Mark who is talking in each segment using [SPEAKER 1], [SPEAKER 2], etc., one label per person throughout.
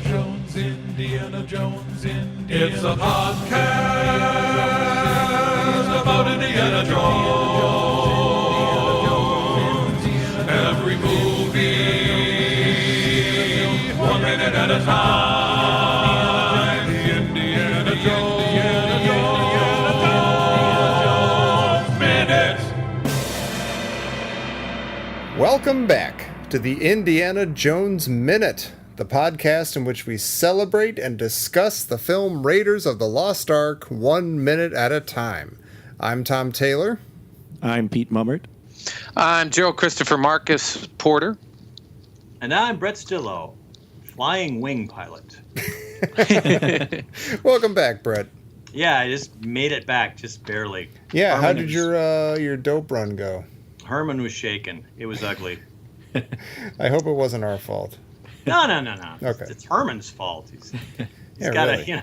[SPEAKER 1] Indiana Jones. It's a podcast about Indiana Jones. Every movie, 1 minute at a time. Indiana Jones Minute.
[SPEAKER 2] Welcome back to the Indiana Jones Minute, the podcast in which we celebrate and discuss the film Raiders of the Lost Ark 1 minute at a time. I'm Tom Taylor.
[SPEAKER 3] I'm Pete Mummert.
[SPEAKER 4] I'm Gerald Christopher Marcus Porter.
[SPEAKER 5] And I'm Brett Stillo, flying wing pilot.
[SPEAKER 2] Welcome back, Brett.
[SPEAKER 5] Yeah, I just made it back, just barely.
[SPEAKER 2] Yeah,
[SPEAKER 5] Herman
[SPEAKER 2] how did your dope run go?
[SPEAKER 5] Herman was shaken. It was ugly.
[SPEAKER 2] I hope it wasn't our fault.
[SPEAKER 5] No.
[SPEAKER 2] Okay.
[SPEAKER 5] It's Herman's fault. He's
[SPEAKER 2] Yeah,
[SPEAKER 5] got
[SPEAKER 2] really.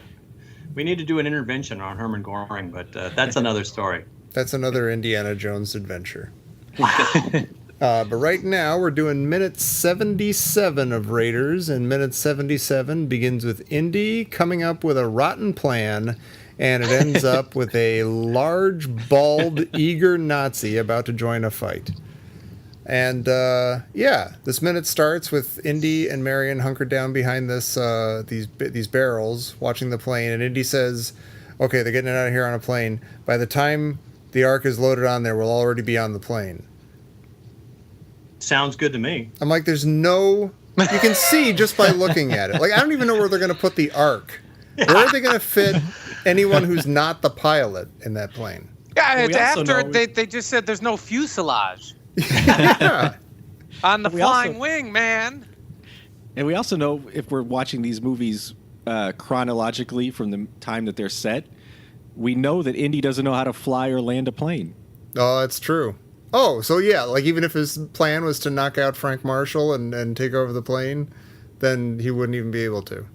[SPEAKER 5] we need to do an intervention on Herman Goring, but that's another story.
[SPEAKER 2] That's another Indiana Jones adventure. But right now we're doing minute 77 of Raiders, and minute 77 begins with Indy coming up with a rotten plan, and it ends up with a large, bald, eager Nazi about to join a fight. And this minute starts with Indy and Marion hunkered down behind these barrels, watching the plane. And Indy says, "Okay, they're getting it out of here on a plane. By the time the Ark is loaded on there, we'll already be on the plane."
[SPEAKER 5] Sounds good to me.
[SPEAKER 2] I'm like, there's no... You can see just by looking at it. Like, I don't even know where they're going to put the Ark. Where are they going to fit anyone who's not the pilot in that plane?
[SPEAKER 4] Yeah, it's after
[SPEAKER 3] know-
[SPEAKER 4] they just said there's no fuselage
[SPEAKER 2] Yeah.
[SPEAKER 4] on the
[SPEAKER 3] We
[SPEAKER 4] flying
[SPEAKER 3] also-
[SPEAKER 4] wing, man.
[SPEAKER 3] And we also know if we're watching these movies chronologically from the time that they're set, we know that Indy doesn't know how to fly or land a plane.
[SPEAKER 2] Oh, that's true. Oh, so yeah, like even if his plan was to knock out Frank Marshall and take over the plane, then he wouldn't even be able to.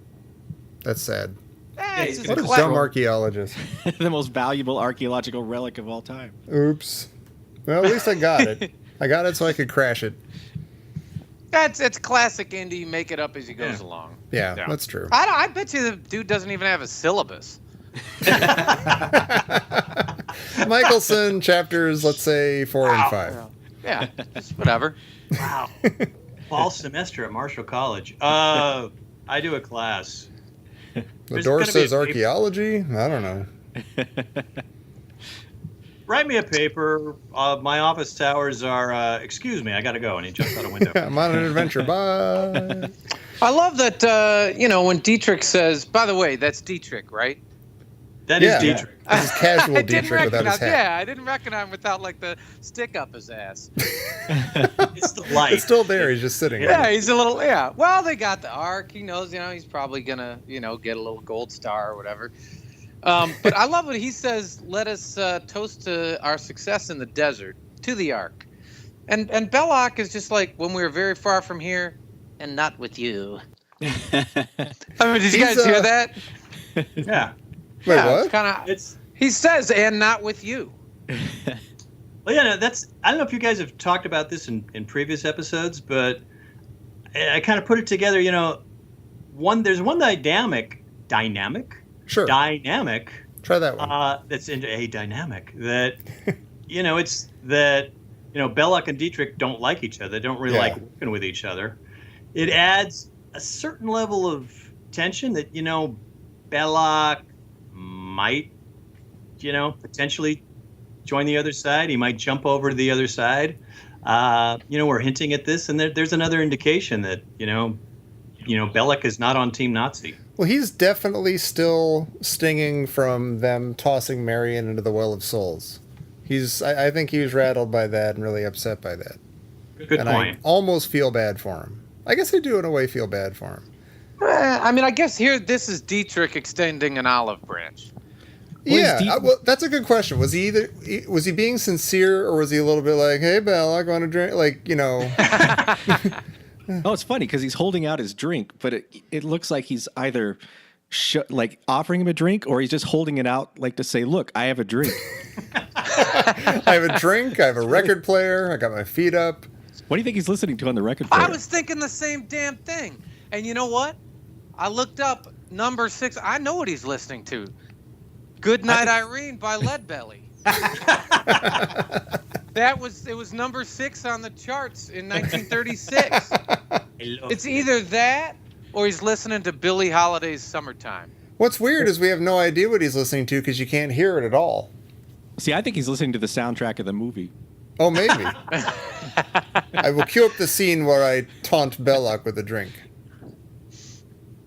[SPEAKER 2] That's sad.
[SPEAKER 4] It's just
[SPEAKER 2] What a
[SPEAKER 4] classic.
[SPEAKER 2] dumb archaeologist.
[SPEAKER 3] The most valuable archaeological relic of all time.
[SPEAKER 2] Oops. Well, at least I got it. I got it so I could crash it.
[SPEAKER 4] It's classic Indy. Make it up as he goes along.
[SPEAKER 2] Yeah, that's true.
[SPEAKER 4] I bet you the dude doesn't even have a syllabus.
[SPEAKER 2] Michelson, chapters, let's say 4 and 5.
[SPEAKER 4] Yeah, just whatever.
[SPEAKER 5] Wow. Fall semester at Marshall College. I do a class.
[SPEAKER 2] The
[SPEAKER 5] There's
[SPEAKER 2] door
[SPEAKER 5] gonna be
[SPEAKER 2] says
[SPEAKER 5] a paper.
[SPEAKER 2] archaeology? I don't know.
[SPEAKER 5] Write me a paper. My office hours are, excuse me, I got to go. And he jumps out a window.
[SPEAKER 2] I'm on an adventure. Bye.
[SPEAKER 4] I love that, when Dietrich says, by the way, that's Dietrich, right?
[SPEAKER 5] That is
[SPEAKER 2] Yeah.
[SPEAKER 5] Dietrich.
[SPEAKER 2] This is casual
[SPEAKER 4] I didn't
[SPEAKER 2] Dietrich without his
[SPEAKER 4] recognize,
[SPEAKER 2] hat.
[SPEAKER 4] yeah, I didn't recognize him without like the stick up his ass.
[SPEAKER 5] It's the light.
[SPEAKER 2] It's still there. He's just sitting
[SPEAKER 4] Yeah,
[SPEAKER 2] there.
[SPEAKER 4] he's a little, yeah. Well, they got the Ark. He knows, he's probably gonna, get a little gold star or whatever. But I love what he says. Let us toast to our success in the desert, to the Ark. And Belloc is just like, when we were very far from here, and not with you. I mean, did you
[SPEAKER 2] He's,
[SPEAKER 4] guys hear that?
[SPEAKER 5] Yeah.
[SPEAKER 2] Wait,
[SPEAKER 4] Yeah,
[SPEAKER 2] what?
[SPEAKER 4] Kind of.
[SPEAKER 5] It's,
[SPEAKER 4] He says, and not with you.
[SPEAKER 5] well, yeah, I don't know if you guys have talked about this in previous episodes, but I kind of put it together, there's one dynamic,
[SPEAKER 2] Sure. Try that one.
[SPEAKER 5] that's into a dynamic that, it's that, Belloc and Dietrich don't like each other. They don't really like working with each other. It adds a certain level of tension that, Belloc might, potentially join the other side. He might jump over to the other side. We're hinting at this, and there's another indication that, Belloc is not on Team Nazi.
[SPEAKER 2] Well, he's definitely still stinging from them tossing Marion into the Well of Souls. I think he was rattled by that and really upset by that.
[SPEAKER 5] Good
[SPEAKER 2] and
[SPEAKER 5] point.
[SPEAKER 2] I almost feel bad for him. I guess I do in a way feel bad for him.
[SPEAKER 4] I mean, I guess this is Dietrich extending an olive branch.
[SPEAKER 2] Yeah, well, that's a good question. Was he being sincere, or was he a little bit like, "Hey, Belle, I want to drink,"
[SPEAKER 3] Oh, it's funny because he's holding out his drink, but it looks like he's either offering him a drink, or he's just holding it out to say, "Look, I have a drink."
[SPEAKER 2] I have a drink. I have a record player. I got my feet up.
[SPEAKER 3] What do you think he's listening to on the record player?
[SPEAKER 4] I was thinking the same damn thing. And you know what? I looked up number 6. I know what he's listening to. Good Night Irene by Leadbelly. It was number 6 on the charts in 1936. It's either that or he's listening to Billie Holiday's Summertime.
[SPEAKER 2] What's weird is we have no idea what he's listening to because you can't hear it at all.
[SPEAKER 3] See, I think he's listening to the soundtrack of the movie.
[SPEAKER 2] Oh, maybe. I will cue up the scene where I taunt Belloc with a drink.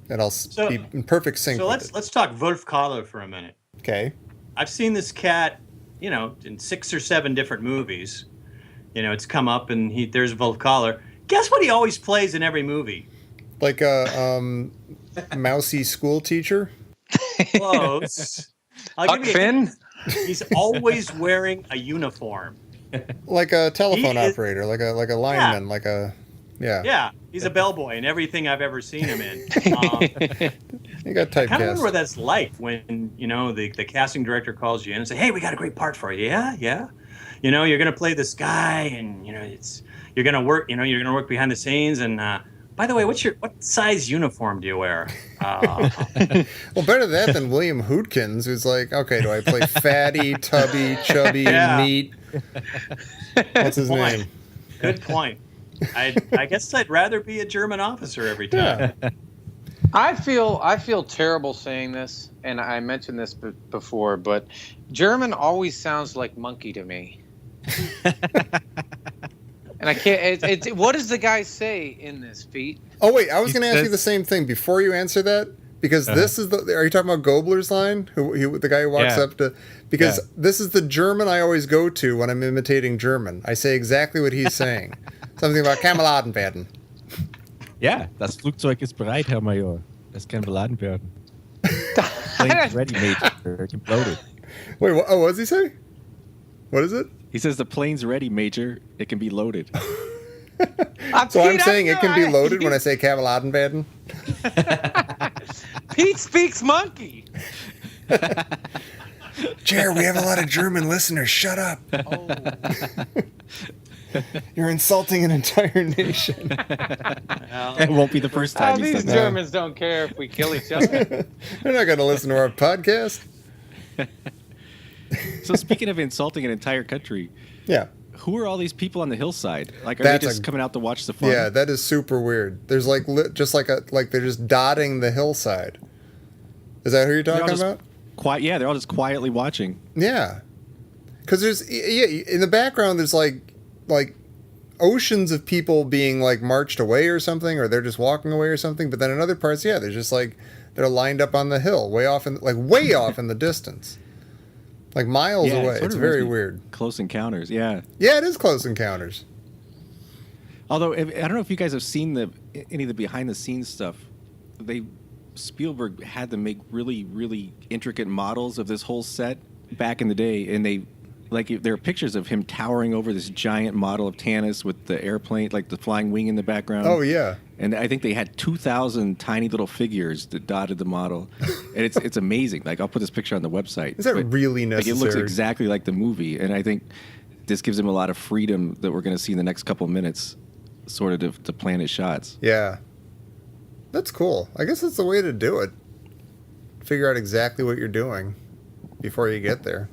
[SPEAKER 2] And I'll be in perfect sync with it.
[SPEAKER 5] Let's talk Wolf Kahler for a minute.
[SPEAKER 2] Okay.
[SPEAKER 5] I've seen this cat, in 6 or 7 different movies. It's come up and there's Wolf Kahler. Guess what he always plays in every movie?
[SPEAKER 2] Like a mousy school teacher?
[SPEAKER 5] Close.
[SPEAKER 4] Huck Finn?
[SPEAKER 5] He's always wearing a uniform.
[SPEAKER 2] Like a telephone operator, like a lineman, yeah.
[SPEAKER 5] Yeah, he's a bellboy in everything I've ever seen him in.
[SPEAKER 2] You got typecast.
[SPEAKER 5] I kind of wonder what that's like when, the casting director calls you in and say, hey, we got a great part for you. Yeah. You're going to play this guy and, you're going to work, you're going to work behind the scenes. And by the way, what size uniform do you wear?
[SPEAKER 2] Well, better that than William Hootkins, who's like, okay, do I play fatty, tubby, chubby, neat? What's his name?
[SPEAKER 5] Good point. I guess I'd rather be a German officer every time.
[SPEAKER 2] Yeah.
[SPEAKER 4] I feel terrible saying this, and I mentioned this before, but German always sounds like monkey to me. And I can't. What does the guy say in this, Pete?
[SPEAKER 2] Oh wait, I was going to ask you the same thing before you answer that, because this is Are you talking about Gobler's line? The guy who walks up to? Because this is the German I always go to when I'm imitating German. I say exactly what he's saying. Something about Kameraden werden.
[SPEAKER 6] Ja, das Flugzeug ist bereit, Herr Major. Es kann beladen werden. Plane's ready, Major. It can bloat it.
[SPEAKER 2] Wait, what does he say? What is it?
[SPEAKER 3] He says the plane's ready, Major. It can be loaded.
[SPEAKER 2] So I'm saying it can be loaded when I say Kameraden werden?
[SPEAKER 4] Pete speaks monkey.
[SPEAKER 2] Gerry, we have a lot of German listeners. Shut up.
[SPEAKER 4] Oh.
[SPEAKER 2] You're insulting an entire nation.
[SPEAKER 3] It won't be the first time you
[SPEAKER 4] These
[SPEAKER 3] said that.
[SPEAKER 4] Germans don't care if we kill each other.
[SPEAKER 2] They're not going to listen to our podcast.
[SPEAKER 3] So speaking of insulting an entire country,
[SPEAKER 2] Yeah.
[SPEAKER 3] who are all these people on the hillside? Like, are
[SPEAKER 2] That's
[SPEAKER 3] they just coming out to watch the fun?
[SPEAKER 2] Yeah, that is super weird. There's like they're just dotting the hillside. Is that who you're talking about?
[SPEAKER 3] Yeah, they're all just quietly watching.
[SPEAKER 2] Yeah. Because there's in the background there's like oceans of people being like marched away or something, or they're just walking away or something. But then in other parts, they're just like they're lined up on the hill, way off in the distance, like miles away. It's very weird.
[SPEAKER 3] Close encounters, yeah.
[SPEAKER 2] Yeah, it is close encounters.
[SPEAKER 3] Although I don't know if you guys have seen any of the behind the scenes stuff. Spielberg had to make really, really intricate models of this whole set back in the day, and there are pictures of him towering over this giant model of Tanis with the airplane, like the flying wing in the background.
[SPEAKER 2] Oh yeah.
[SPEAKER 3] And I think they had 2,000 tiny little figures that dotted the model, and it's amazing. Like, I'll put this picture on the website.
[SPEAKER 2] Is that really necessary?
[SPEAKER 3] Like, it looks exactly like the movie, and I think this gives him a lot of freedom that we're going to see in the next couple of minutes, sort of to plan his shots.
[SPEAKER 2] Yeah. That's cool. I guess that's the way to do it. Figure out exactly what you're doing before you get there.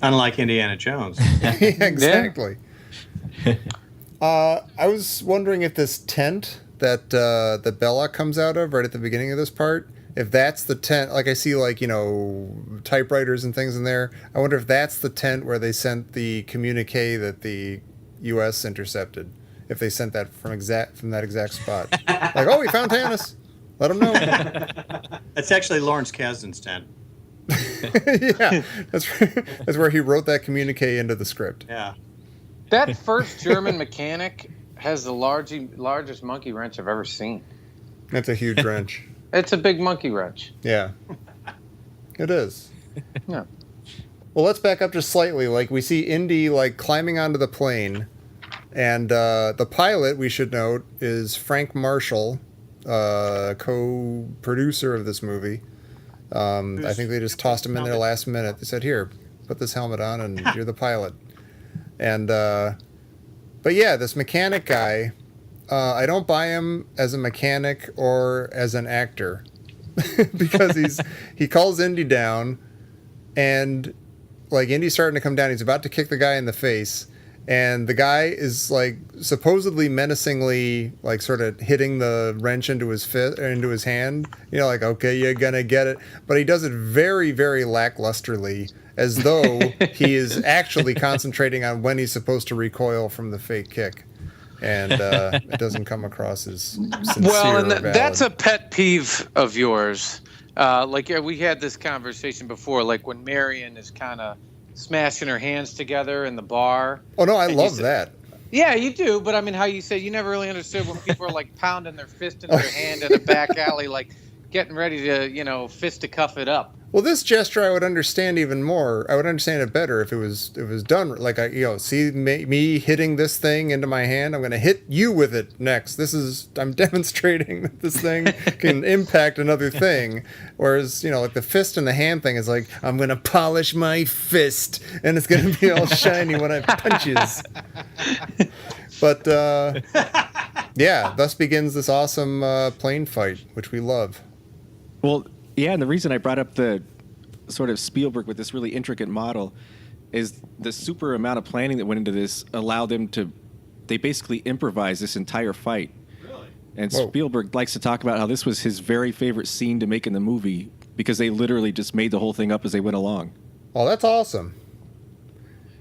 [SPEAKER 5] Unlike Indiana Jones.
[SPEAKER 2] Yeah, exactly. I was wondering if this tent that the Bella comes out of right at the beginning of this part, if that's the tent, like I see typewriters and things in there. I wonder if that's the tent where they sent the communique that the U.S. intercepted. If they sent that from that exact spot. Like, oh, we found Tanis. Let them know.
[SPEAKER 5] That's actually Lawrence Kasdan's tent.
[SPEAKER 2] Yeah, that's where he wrote that communique into the script.
[SPEAKER 5] Yeah.
[SPEAKER 4] That first German mechanic has the largest monkey wrench I've ever seen.
[SPEAKER 2] That's a huge wrench.
[SPEAKER 4] It's a big monkey wrench.
[SPEAKER 2] Yeah. It is.
[SPEAKER 4] Yeah.
[SPEAKER 2] Well, let's back up just slightly. Like, we see Indy, climbing onto the plane. And the pilot, we should note, is Frank Marshall, co-producer of this movie. I think they just tossed him in there last minute. They said, here, put this helmet on and you're the pilot. And, but yeah, this mechanic guy, I don't buy him as a mechanic or as an actor because he calls Indy down, and like Indy's starting to come down. He's about to kick the guy in the face, and the guy is like supposedly menacingly like sort of hitting the wrench into his into his hand. You know, like, okay, you're gonna get it, but he does it very, very lacklusterly, as though he is actually concentrating on when he's supposed to recoil from the fake kick, and it doesn't come across as sincere.
[SPEAKER 4] Well, and
[SPEAKER 2] or valid.
[SPEAKER 4] that's a pet peeve of yours. Like we had this conversation before, like when Marion is kind of smashing her hands together in the bar.
[SPEAKER 2] Oh no, I love that.
[SPEAKER 4] Yeah, you do, but I mean, how you say you never really understood when people are like pounding their fist into their hand in a back alley, like getting ready to, fisticuff it up.
[SPEAKER 2] Well, this gesture I would understand even more. I would understand it better if it was done like see me hitting this thing into my hand. I'm going to hit you with it next. I'm demonstrating that this thing can impact another thing. Whereas like the fist and the hand thing is like, I'm going to polish my fist and it's going to be all shiny when I punches. But yeah, thus begins this awesome plane fight, which we love.
[SPEAKER 3] Well, yeah, and the reason I brought up the sort of Spielberg with this really intricate model is the super amount of planning that went into this allowed them to, they basically improvised this entire fight.
[SPEAKER 5] Really?
[SPEAKER 3] And
[SPEAKER 2] Whoa.
[SPEAKER 3] Spielberg likes to talk about how this was his very favorite scene to make in the movie because they literally just made the whole thing up as they went along.
[SPEAKER 2] Oh, that's awesome.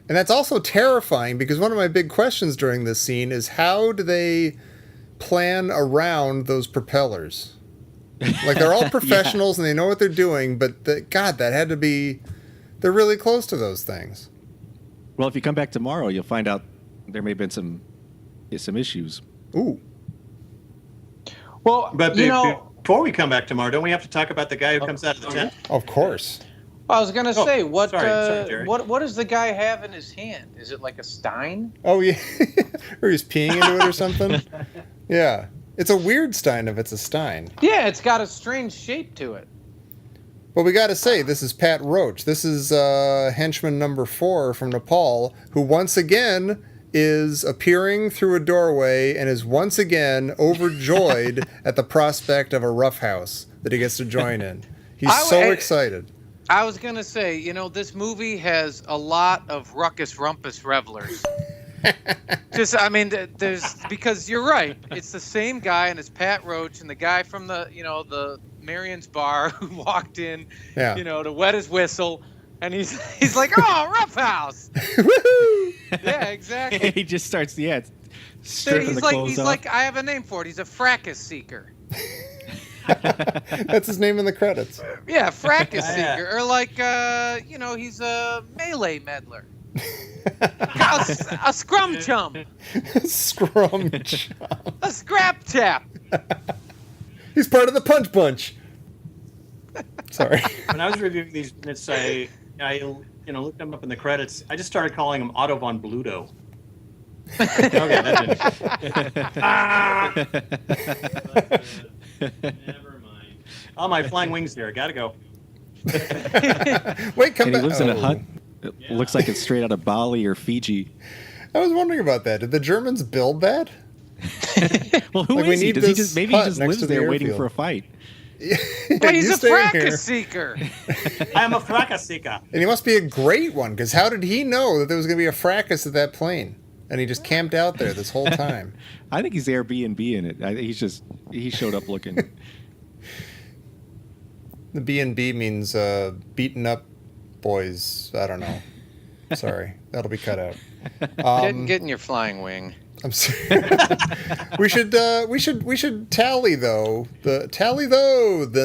[SPEAKER 2] And that's also terrifying because one of my big questions during this scene is how do they plan around those propellers? Like, they're all professionals and they know what they're doing, but God, that had to be... They're really close to those things.
[SPEAKER 3] Well, if you come back tomorrow, you'll find out there may have been some issues.
[SPEAKER 2] Ooh.
[SPEAKER 4] Well,
[SPEAKER 5] But before we come back tomorrow, don't we have to talk about the guy who comes out of the tent?
[SPEAKER 2] Of course.
[SPEAKER 4] I was gonna say,
[SPEAKER 5] sorry, Gerry.
[SPEAKER 4] what does the guy have in his hand? Is it like a stein?
[SPEAKER 2] Oh, yeah. Or he's peeing into it or something. Yeah. It's a weird stein if it's a stein.
[SPEAKER 4] Yeah, it's got a strange shape to it.
[SPEAKER 2] But we got to say, this is Pat Roach. This is henchman number 4 from Nepal, who once again is appearing through a doorway and is once again overjoyed at the prospect of a roughhouse that he gets to join in. He's so excited.
[SPEAKER 4] I was going to say, this movie has a lot of ruckus rumpus revelers. Because you're right. It's the same guy, and it's Pat Roach, and the guy from the Marion's bar who walked in, to wet his whistle, and he's like, oh, roughhouse.
[SPEAKER 2] Woohoo!
[SPEAKER 4] Yeah, exactly.
[SPEAKER 3] He just starts, stripping
[SPEAKER 4] He's
[SPEAKER 3] the clothes off.
[SPEAKER 4] like, I have a name for it. He's a fracas seeker.
[SPEAKER 2] That's his name in the credits.
[SPEAKER 4] Yeah, fracas seeker, or like, he's a melee meddler. A scrum chum.
[SPEAKER 2] Scrum chum.
[SPEAKER 4] A scrap tap.
[SPEAKER 2] He's part of the Punch Bunch. Sorry.
[SPEAKER 5] When I was reviewing these minutes, I looked them up in the credits. I just started calling him Otto von Bluto. Okay, that didn't. Never mind. Oh, my flying wings there. Gotta go.
[SPEAKER 2] Wait, come
[SPEAKER 3] And
[SPEAKER 2] back.
[SPEAKER 3] he lives in a hut. It looks like it's straight out of Bali or Fiji.
[SPEAKER 2] I was wondering about that. Did the Germans build that?
[SPEAKER 3] Well, who
[SPEAKER 2] Like, we
[SPEAKER 3] is he?
[SPEAKER 2] need
[SPEAKER 3] Does he
[SPEAKER 2] this
[SPEAKER 3] just maybe he
[SPEAKER 2] hut
[SPEAKER 3] just
[SPEAKER 2] next
[SPEAKER 3] lives
[SPEAKER 2] to the
[SPEAKER 3] there waiting
[SPEAKER 2] airfield.
[SPEAKER 3] for a fight?
[SPEAKER 4] But he's
[SPEAKER 2] You
[SPEAKER 4] a
[SPEAKER 2] stay in here.
[SPEAKER 4] fracas seeker.
[SPEAKER 5] I am a fracas seeker.
[SPEAKER 2] And he must be a great one, because how did he know that there was going to be a fracas at that plane? And he just camped out there this whole time.
[SPEAKER 3] I think he's Airbnb in it. I think he showed up looking.
[SPEAKER 2] The B&B means beaten up boys. I don't know. Sorry, that'll be cut out.
[SPEAKER 4] Get in your flying wing.
[SPEAKER 2] I'm sorry. we should tally the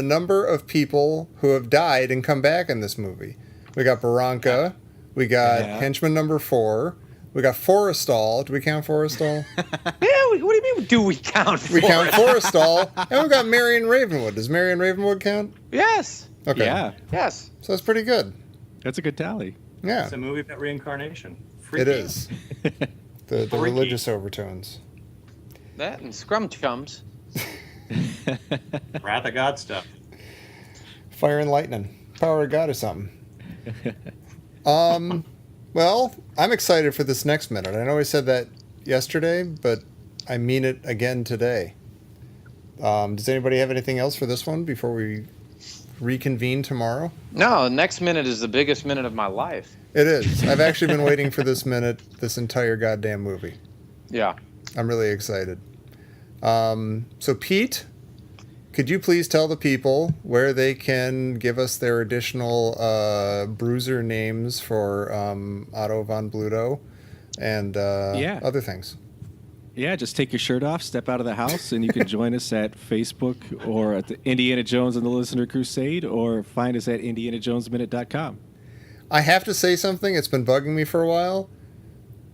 [SPEAKER 2] number of people who have died and come back in this movie. We got Barranca. We got henchman number 4. We got Forrestal. Do we count Forrestal?
[SPEAKER 4] Yeah, what do you mean? Do we count?
[SPEAKER 2] We count Forrestal, and we got Marion Ravenwood. Does Marion Ravenwood count?
[SPEAKER 4] Yes.
[SPEAKER 2] Okay.
[SPEAKER 3] Yeah,
[SPEAKER 4] Yes.
[SPEAKER 2] So that's pretty good.
[SPEAKER 3] that's a good tally.
[SPEAKER 2] Yeah,
[SPEAKER 5] It's a movie about reincarnation.
[SPEAKER 2] it is. The
[SPEAKER 5] Freaky.
[SPEAKER 2] religious overtones.
[SPEAKER 4] That and scrum chums.
[SPEAKER 5] Wrath of God stuff.
[SPEAKER 2] Fire and lightning. Power of God or something. Well, I'm excited for this next minute. I know I said that yesterday, but I mean it again today. Does anybody have anything else for this one before we reconvene tomorrow?
[SPEAKER 4] No, next minute is the biggest minute of my life.
[SPEAKER 2] It is. I've actually been waiting for this minute this entire goddamn movie.
[SPEAKER 4] Yeah.
[SPEAKER 2] I'm really excited. So, Pete, could you please tell the people where they can give us their additional bruiser names for Otto von Bluto and other things?
[SPEAKER 3] Yeah, just take your shirt off, step out of the house, and you can join us at Facebook or at the Indiana Jones and the Listener Crusade, or find us at indianajonesminute.com.
[SPEAKER 2] I have to say something. It's been bugging me for a while.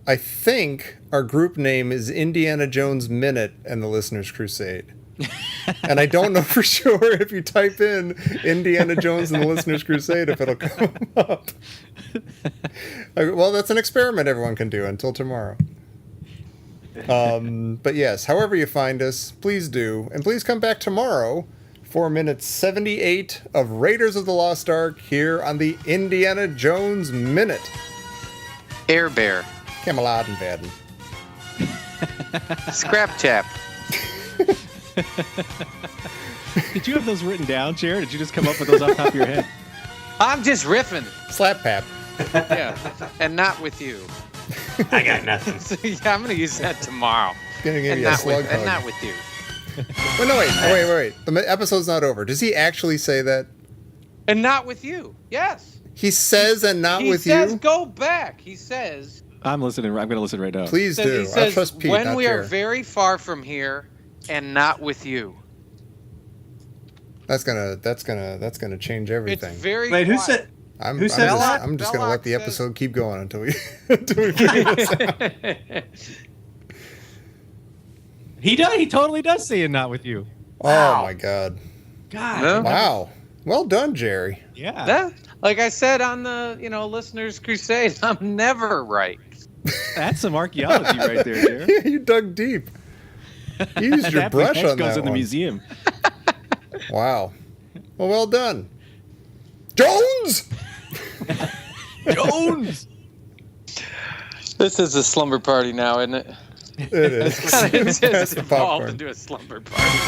[SPEAKER 2] I think our group name is Indiana Jones Minute and the Listener's Crusade. And I don't know for sure if you type in Indiana Jones and the Listener's Crusade if it'll come up. Well, that's an experiment everyone can do until tomorrow. But yes, however you find us, please do. And please come back tomorrow for minute 78 of Raiders of the Lost Ark here on the Indiana Jones Minute.
[SPEAKER 4] Air Bear.
[SPEAKER 2] Kamaladen werden.
[SPEAKER 4] Scrap Chap.
[SPEAKER 3] Did you have those written down, Jared? Did you just come up with those off the top of your head?
[SPEAKER 4] I'm just riffing.
[SPEAKER 2] Slap Pap.
[SPEAKER 4] Yeah. And not with you.
[SPEAKER 5] I got nothing.
[SPEAKER 4] So, yeah, I'm going to use that tomorrow.
[SPEAKER 2] Gonna give
[SPEAKER 4] And
[SPEAKER 2] you a
[SPEAKER 4] not,
[SPEAKER 2] slug
[SPEAKER 4] with,
[SPEAKER 2] hug.
[SPEAKER 4] and not with you.
[SPEAKER 2] Wait, no, wait. The episode's not over. Does he actually say that?
[SPEAKER 4] And not with you. Yes.
[SPEAKER 2] He says and not
[SPEAKER 4] He
[SPEAKER 2] with
[SPEAKER 4] says
[SPEAKER 2] you?
[SPEAKER 4] go back. He says.
[SPEAKER 3] I'm listening. I'm going to listen right now.
[SPEAKER 2] Please
[SPEAKER 4] He
[SPEAKER 2] do. I
[SPEAKER 4] says
[SPEAKER 2] trust Pete,
[SPEAKER 4] when
[SPEAKER 2] not
[SPEAKER 4] we are
[SPEAKER 2] Jared.
[SPEAKER 4] very far from here and not with you.
[SPEAKER 2] That's gonna change everything.
[SPEAKER 4] It's very
[SPEAKER 5] Wait, who
[SPEAKER 4] quiet.
[SPEAKER 5] said?
[SPEAKER 2] I'm
[SPEAKER 5] Who said that?
[SPEAKER 2] I'm just gonna
[SPEAKER 4] Belloc
[SPEAKER 2] let the
[SPEAKER 4] says-
[SPEAKER 2] episode keep going until we figure this out.
[SPEAKER 6] He does. He totally does say it. Not with you.
[SPEAKER 2] Oh my god!
[SPEAKER 6] God.
[SPEAKER 4] No?
[SPEAKER 2] Wow. Well done, Gerry.
[SPEAKER 6] Yeah.
[SPEAKER 4] Yeah, like I said on the Listeners Crusade, I'm never right.
[SPEAKER 3] That's some archaeology right there, Jared.
[SPEAKER 2] You dug deep. You used your
[SPEAKER 3] That
[SPEAKER 2] brush
[SPEAKER 3] hex
[SPEAKER 2] on
[SPEAKER 3] goes
[SPEAKER 2] that
[SPEAKER 3] in the
[SPEAKER 2] one.
[SPEAKER 3] museum.
[SPEAKER 2] Wow. Well done, Jones.
[SPEAKER 6] Jones.
[SPEAKER 4] This is a slumber party now, isn't it?
[SPEAKER 2] It is.
[SPEAKER 4] It's
[SPEAKER 2] Pass the
[SPEAKER 4] evolved
[SPEAKER 2] popcorn.
[SPEAKER 4] into a slumber party.